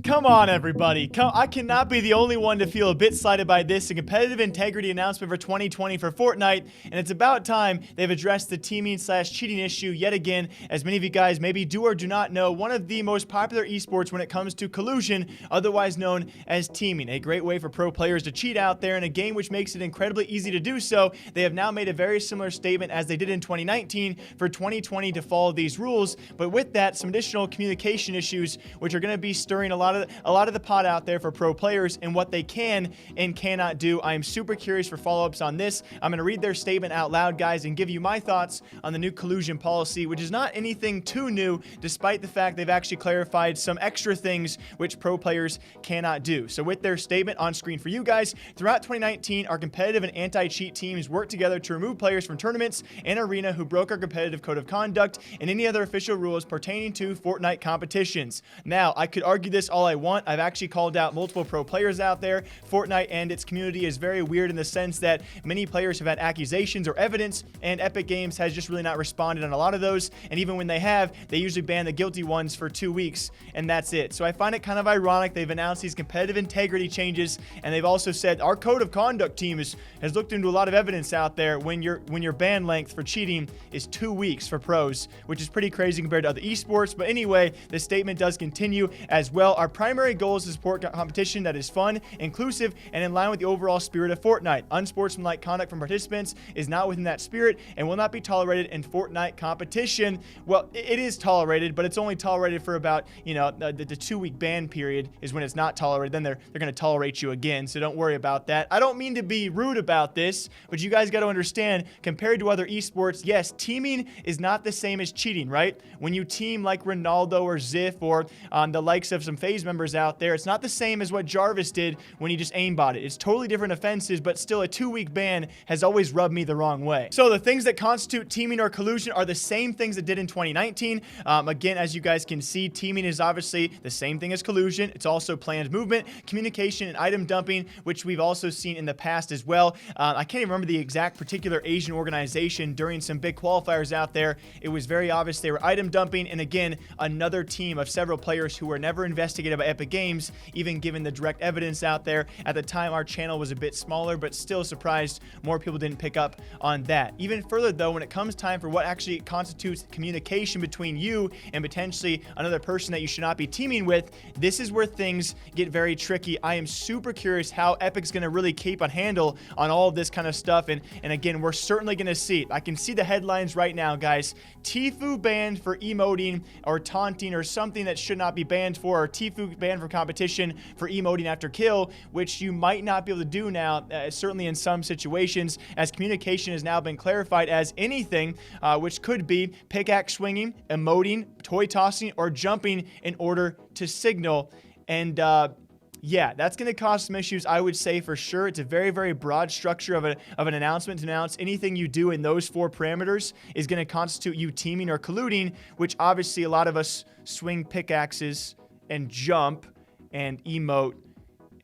Come on, everybody. I cannot be the only one to feel a bit slighted by this. A competitive integrity announcement for 2020 for Fortnite, and it's about time they've addressed the teaming/cheating issue yet again. As many of you guys maybe do or do not know, one of the most popular esports when it comes to collusion, otherwise known as teaming. A great way for pro players to cheat out there in a game which makes it incredibly easy to do so. They have now made a very similar statement as they did in 2019 for 2020 to follow these rules, but with that, some additional communication issues which are going to be stirring a lot of the pot out there for pro players and what they can and cannot do. I am super curious for follow-ups on this. I'm going to read their statement out loud, guys, and give you my thoughts on the new collusion policy, which is not anything too new, despite the fact they've actually clarified some extra things which pro players cannot do. So with their statement on screen for you guys, throughout 2019, our competitive and anti-cheat teams worked together to remove players from tournaments and arena who broke our competitive code of conduct and any other official rules pertaining to Fortnite competitions. Now, I could argue this all I want. I've actually called out multiple pro players out there. Fortnite and its community is very weird in the sense that many players have had accusations or evidence, and Epic Games has just really not responded on a lot of those, and even when they have, they usually ban the guilty ones for 2 weeks, and that's it. So I find it kind of ironic they've announced these competitive integrity changes, and they've also said our code of conduct team has looked into a lot of evidence out there when your ban length for cheating is 2 weeks for pros, which is pretty crazy compared to other esports. But anyway, the statement does continue as well. Our primary goal is to support competition that is fun, inclusive, and in line with the overall spirit of Fortnite. Unsportsmanlike conduct from participants is not within that spirit and will not be tolerated in Fortnite competition. Well, it is tolerated, but it's only tolerated for about, the 2-week ban period is when it's not tolerated. Then they're going to tolerate you again, so don't worry about that. I don't mean to be rude about this, but you guys got to understand, compared to other esports, yes, teaming is not the same as cheating, right? When you team like Ronaldo or Ziff or the likes of some FaZe members out there, it's not the same as what Jarvis did when he just aimbot it. It's totally different offenses, but still a 2-week ban has always rubbed me the wrong way. So the things that constitute teaming or collusion are the same things that did in 2019. Again, as you guys can see, teaming is obviously the same thing as collusion. It's also planned movement, communication, and item dumping, which we've also seen in the past as well. I can't even remember the exact particular Asian organization during some big qualifiers out there. It was very obvious they were item dumping, and again, another team of several players who were never investigated by Epic Games, even given the direct evidence out there. At the time, our channel was a bit smaller, but still surprised more people didn't pick up on that. Even further, though, when it comes time for what actually constitutes communication between you and potentially another person that you should not be teaming with, this is where things get very tricky. I am super curious how Epic's going to really keep a handle on all of this kind of stuff, and again, we're certainly going to see. I can see the headlines right now, guys. Tfue banned for emoting or taunting or something that should not be banned for, or Tfue banned from competition for emoting after kill, which you might not be able to do now, certainly in some situations, as communication has now been clarified as anything, which could be pickaxe swinging, emoting, toy tossing, or jumping in order to signal. And yeah, that's going to cause some issues, I would say, for sure. It's a very, very broad structure of an announcement to announce anything you do in those 4 parameters is going to constitute you teaming or colluding, which obviously a lot of us swing pickaxes and jump and emote,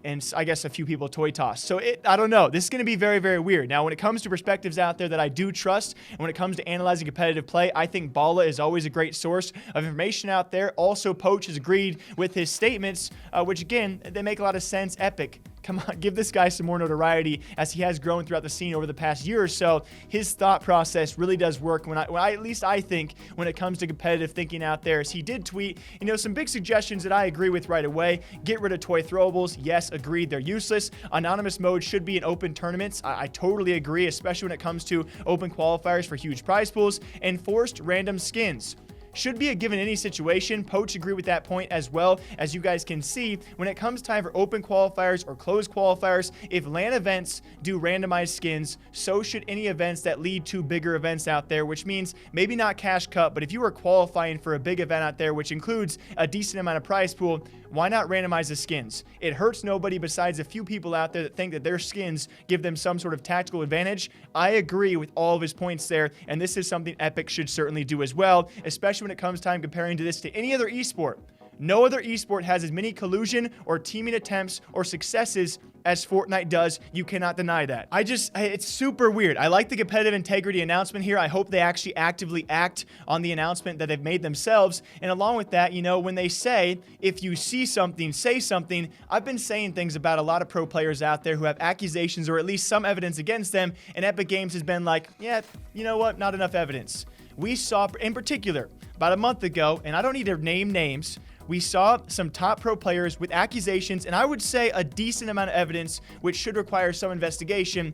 and I guess a few people toy toss. So I don't know. This is going to be very, very weird. Now, when it comes to perspectives out there that I do trust, and when it comes to analyzing competitive play, I think Bala is always a great source of information out there. Also, Poach has agreed with his statements, which again, they make a lot of sense. Epic, come on, give this guy some more notoriety, as he has grown throughout the scene over the past year or so. His thought process really does work when at least I think, when it comes to competitive thinking out there, as he did tweet, some big suggestions that I agree with right away. Get rid of toy throwables. Yes, agreed, they're useless. Anonymous mode should be in open tournaments. I totally agree, especially when it comes to open qualifiers for huge prize pools. And forced random skins should be a given in any situation. Poach agree with that point as well. As you guys can see, when it comes time for open qualifiers or closed qualifiers, if LAN events do randomized skins, so should any events that lead to bigger events out there, which means maybe not Cash Cup, but if you are qualifying for a big event out there, which includes a decent amount of prize pool, why not randomize the skins? It hurts nobody besides a few people out there that think that their skins give them some sort of tactical advantage. I agree with all of his points there, and this is something Epic should certainly do as well, especially when it comes time comparing to this to any other esport. No other esport has as many collusion or teaming attempts or successes as Fortnite does. You cannot deny that. It's super weird. I like the competitive integrity announcement here. I hope they actually actively act on the announcement that they've made themselves. And along with that, you know, when they say, if you see something, say something, I've been saying things about a lot of pro players out there who have accusations or at least some evidence against them, and Epic Games has been like, yeah, you know what, not enough evidence. We saw, in particular, about a month ago, and I don't need to name names, we saw some top pro players with accusations, and I would say a decent amount of evidence, which should require some investigation.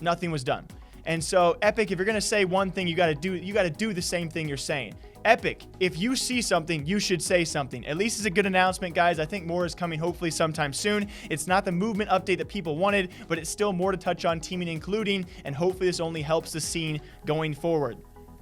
Nothing was done. And so, Epic, if you're gonna say one thing, you gotta do the same thing you're saying. Epic, if you see something, you should say something. At least it's a good announcement, guys. I think more is coming hopefully sometime soon. It's not the movement update that people wanted, but it's still more to touch on teaming and colluding, and hopefully this only helps the scene going forward.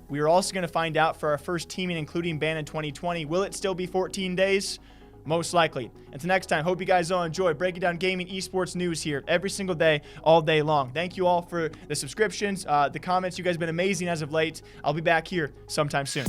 We are also going to find out for our first teaming and colluding ban in 2020. Will it still be 14 days? Most likely. Until next time, hope you guys all enjoy breaking down gaming esports news here every single day, all day long. Thank you all for the subscriptions, the comments. You guys have been amazing as of late. I'll be back here sometime soon.